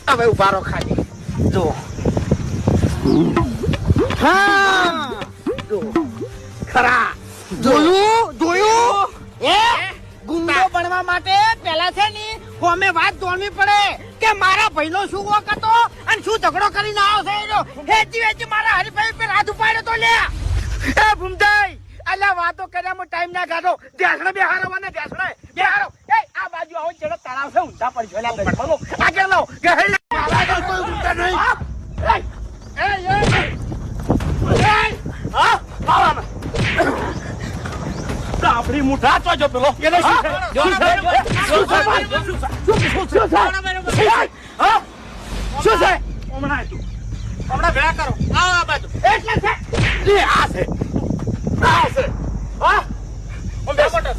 હવે ઉભારો ખાલી જો હા જો ખરા જોયું ગુંડો બનવા માટે પેલા છે ને અમે વાત દોડવી પડે કે મારા ભાઈનો શું વોક હતો અને શું ઝઘડો કરીને આવ્યો છે હેચી મારા હરીભાઈ પર હાથ ઉપાડ્યો તો લે એ ભૂમતાઈ અલ્યા વાતો કર્યામાં ટાઈમ ના કાઢો ધ્યાસણે બેહારવાના ધ્યાસણે બેહારો એ આ બાજુ આવો ચડો તળાવ છે ઊંધા પડી જોલા બેઠો આગળ લાવ ગહેડ મારા કોઈ ઊંધા નહીં હા આવા આપડી મુઠા તો જો પેલો એને શું છે શું છે હમણાં ભેળા કરો આ બાજુ એટલે છે આ છે હા ઓ બેપટો